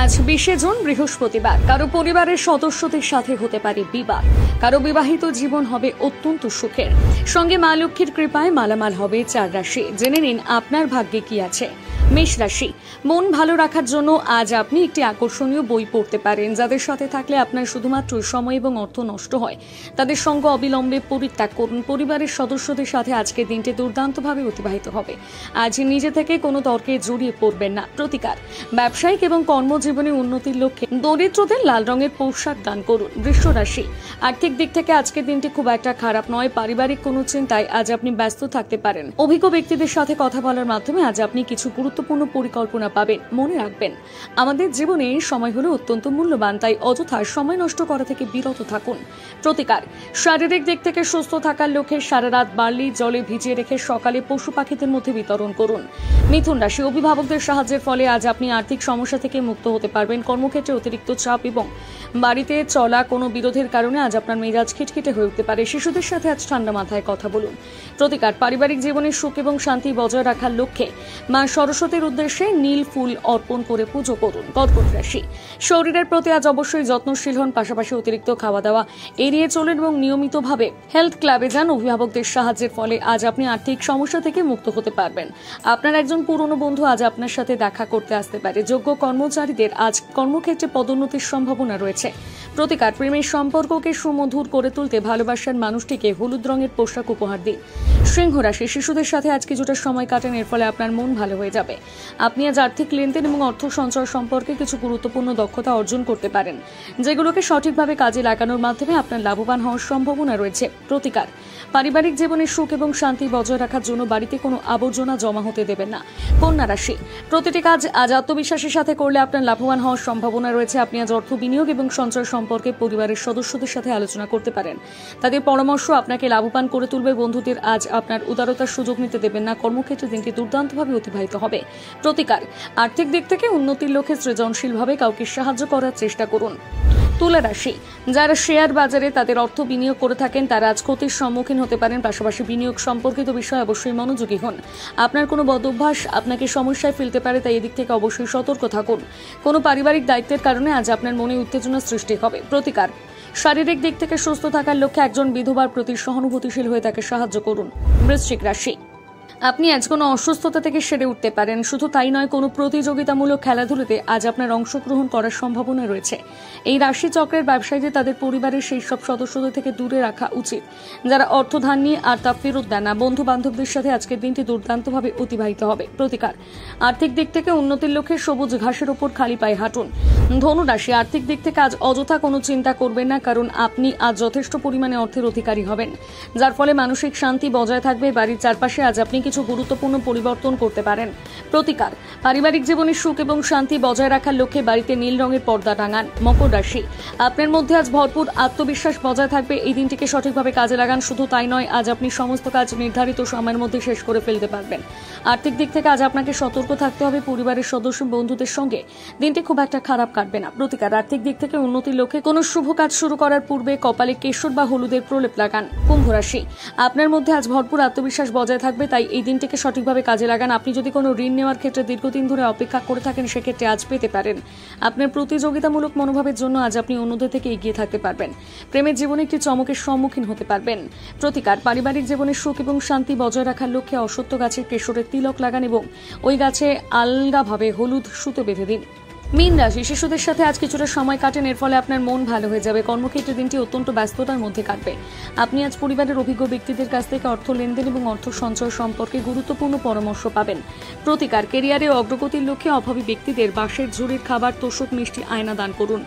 আজ 20শে জুন বৃহস্পতিবার। কারো পরিবারের সদস্যদের সাথে হতে পারে বিবাদ, কারো বিবাহিত জীবন হবে অত্যন্ত সুখের। সঙ্গে মা লক্ষ্মীর কৃপায় মালামাল হবে 4 রাশি। জেনে নিন আপনার ভাগ্যে কি আছে। মেষ রাশি, মন ভালো রাখার জন্য আজ আপনি একটি আকর্ষণীয় বই পড়তে পারেন। যাদের সাথে থাকলে আপনার শুধুমাত্র সময় এবং অর্থ নষ্ট হয়, তাদের সঙ্গ অবিলম্বে পরিত্যাগ করুন। পরিবারের সদস্যদের সাথে আজকের দিনটি দুর্দান্তভাবে অতিবাহিত হবে। আজ নিজে থেকে কোনো তর্কে জড়িয়ে পড়বেন না। প্রতিকার, ব্যবসায়িক এবং কর্মজীবনে উন্নতির লক্ষ্যে দরিদ্রদের লাল রঙের পোশাক দান করুন। বৃষ রাশি, আর্থিক দিক থেকে আজকের দিনটি খুব একটা খারাপ নয়। পারিবারিক কোনো চিন্তায় আজ আপনি ব্যস্ত থাকতে পারেন। অভিজ্ঞ ব্যক্তিদের সাথে কথা বলার মাধ্যমে আজ আপনি কিছু গুরুত্বপূর্ণ পরিকল্পনা পাবেন। মনে রাখবেন, আমাদের জীবনে সময় হলো অত্যন্ত মূল্যবান, তাই অযথা সময় নষ্ট করা থেকে বিরত থাকুন। প্রতিকার, শারীরিক দিক থেকে সুস্থ থাকার লক্ষ্যে সারা রাত বার্লি জলে ভিজিয়ে রেখে সকালে পশু পাখিদের মধ্যে বিতরণ করুন। মিথুন রাশি, অভিভাবকদের সাহায্যের ফলে আজ আপনি আর্থিক সমস্যা থেকে মুক্ত হতে পারবেন। কর্মক্ষেত্রে অতিরিক্ত চাপ এবং বাড়িতে চলা কোনো বিরোধের কারণে আজ আপনার মেজাজ খিটখিটে হয়ে উঠতে পারে। শিশুদের সাথে আজ ঠান্ডা মাথায় কথা বলুন। প্রতিকার, পারিবারিক জীবনে সুখ এবং শান্তি বজায় রাখার লক্ষ্যে মা সরস্বতীর উদ্দেশ্যে নীল ফুল অর্পণ করে পুজো করুন। কর্কট রাশি, শরীরের প্রতি আজ অবশ্যই যত্নশীল হন। পাশাপাশি অতিরিক্ত খাওয়া দাওয়া এড়িয়ে চলুন এবং নিয়মিতভাবে হেলথ ক্লাবে যান। অভিভাবকদের সাহায্যের ফলে আজ আপনি আর্থিক সমস্যা থেকে মুক্ত হতে পারবেন। আপনার একজন পুরনো বন্ধু আজ আপনার সাথে দেখা করতে আসতে পারে। যোগ্য কর্মচারীদের আজ কর্মক্ষেত্রে পদোন্নতির সম্ভাবনা রয়েছে। প্রতিকার, প্রেমের সম্পর্ককে সুমধুর করে তুলতে ভালোবাসার মানুষটিকে হলুদ রঙের পোশাক উপহার দিন। সিংহ রাশি, শিশুদের সাথে আজ কিছুটা সময় কাটান, এর ফলে আপনার মন ভালো হয়ে যাবে। আপনি আজ আর্থিক লেনদেন এবং অর্থ সঞ্চয় সম্পর্কে কিছু গুরুত্বপূর্ণ দক্ষতা অর্জন করতে পারেন, যেগুলোকে সঠিকভাবে কাজে লাগানোর মাধ্যমে আপনার লাভবান হওয়ার সম্ভাবনা রয়েছে। প্রতিকার, পারিবারিক জীবনে সুখ এবং শান্তি বজায় রাখার জন্য বাড়িতে কোনো আবর্জনা জমা হতে দেবেন না। কন্যা রাশি, প্রতিটি কাজ আজ আত্মবিশ্বাসের সাথে করলে আপনার লাভবান হওয়ার সম্ভাবনা রয়েছে। আপনি আজ অর্থ বিনিয়োগ এবং সঞ্চয় সম্পর্কে পরিবারের সদস্যদের সাথে আলোচনা করতে পারেন। তাদের পরামর্শ আপনাকে লাভবান করে তুলবে। বন্ধুদের আজ আপনার উদারতার সুযোগ নিতে দেবেন না। কর্মক্ষেত্রে দিনটি দুর্দান্তভাবে অতিবাহিত হবে। প্রতিকার, আর্থিক দিক থেকে উন্নতির লক্ষ্যে সৃজনশীলভাবে কাউকে সাহায্য করার চেষ্টা করুন। তুলা রাশি, যারা শেয়ার বাজারে তাদের অর্থ বিনিয়োগ করে থাকেন তারা আজ ক্ষতির সম্মুখীন হতে পারেন। পাশাপাশি বিনিয়োগ সম্পর্কিত বিষয়ে অবশ্যই মনোযোগী হন। আপনার কোনো বদঅভ্যাস আপনাকে সমস্যায় ফেলতে পারে, তাই এদিক থেকে অবশ্যই সতর্ক থাকুন। কোনো পারিবারিক দায়িত্বের কারণে আজ আপনার মনে উত্তেজনা সৃষ্টি হবে। প্রতিকার, শারীরিক দিক থেকে সুস্থ থাকার লক্ষ্যে একজন বিধবার প্রতি সহানুভূতিশীল হয়ে তাকে সাহায্য করুন। বৃশ্চিক রাশি, আপনি আজ কোনো অসুস্থতা থেকে সেরে উঠতে পারেন। শুধু তাই নয়, কোনো প্রতিযোগিতামূলক খেলাধুলাতে আজ আপনার অংশগ্রহণ করার সম্ভাবনা রয়েছে। এই রাশি চক্রের ব্যবসায়ীদের তাদের পরিবারের সেই সব সদস্যদের থেকে দূরে রাখা উচিত যারা অর্থ ধার নিয়ে আর তা ফেরত দেন না। বন্ধু বান্ধবদের সাথে আজকের দিনটি দুর্দান্তভাবে অতিবাহিত হবে। প্রতিকার, আর্থিক দিক থেকে উন্নতির লক্ষ্যে সবুজ ঘাসের ওপর খালি পায়ে হাঁটুন। ধনু রাশি, আর্থিক দিক থেকে আজ অযথা কোনো চিন্তা করবেন না, কারণ আপনি আজ যথেষ্ট পরিমাণে অর্থের অধিকারী হবেন, যার ফলে মানসিক শান্তি বজায় থাকবে। বাড়ির চারপাশে আজ আপনি কিছু গুরুত্বপূর্ণ পরিবর্তন করতে পারেন। প্রতিকার, পারিবারিক জীবনে সুখ এবং শান্তি বজায় রাখার লক্ষ্যে বাড়িতে নীল রঙের পর্দা টাঙান। মকর রাশি, আপনার মধ্যে আজ ভরপুর আত্মবিশ্বাস বজায় থাকবে। এই দিনটিকে সঠিকভাবে কাজে লাগান। শুধু তাই নয়, আজ আপনি সমস্ত কাজ নির্ধারিত সময়ের মধ্যে শেষ করে ফেলতে পারবেন। আর্থিক দিক থেকে আজ আপনাকে সতর্ক থাকতে হবে। পরিবারের সদস্য বন্ধুদের সঙ্গে দিনটি খুব একটা খারাপ কাটবে না। প্রতিকার, আর্থিক দিক থেকে উন্নতির লক্ষ্যে কোনো শুভ কাজ শুরু করার পূর্বে কপালে কেশর বা হলুদের প্রলেপ লাগান। কুম্ভ রাশি, আপনার মধ্যে আজ ভরপুর আত্মবিশ্বাস বজায় থাকবে, তাই এই দিনটিকে সঠিকভাবে কাজে লাগান। আপনি যদি কোনো ঋণ নেওয়ার ক্ষেত্রে দীর্ঘদিন ধরে অপেক্ষা করে থাকেন, সেক্ষেত্রে আজ পেতে পারেন। আপনার প্রতিযোগিতামূলক মনোভাবের জন্য আজ আপনি অন্যদের থেকে এগিয়ে থাকতে পারবেন। প্রেমের জীবনে একটি চমকের সম্মুখীন হতে পারবেন। প্রতিকার, পারিবারিক জীবনে সুখ এবং শান্তি বজায় রাখার লক্ষ্যে অশ্বত্থ গাছে কেশরের তিলক লাগান এবং ওই গাছে আলগাভাবে হলুদ সুতো বেঁধে দিন। মীন রাশি, শিশুদের সাথে আজ কিছুটা সময় কাটেন, এর ফলে আপনার মন ভালো হয়ে যাবে। কর্মক্ষেত্রে দিনটি অত্যন্ত ব্যস্ততার মধ্যে কাটবে। আপনি আজ পরিবারের অভিজ্ঞ ব্যক্তিদের কাছ থেকে অর্থ লেনদেন এবং অর্থ সঞ্চয় সম্পর্কে গুরুত্বপূর্ণ পরামর্শ পাবেন। প্রতিকার, কেরিয়ারে অগ্রগতির লক্ষ্যে অভাবী ব্যক্তিদের বাঁশের ঝুড়ির খাবার, তোষক, মিষ্টি, আয়না দান করুন।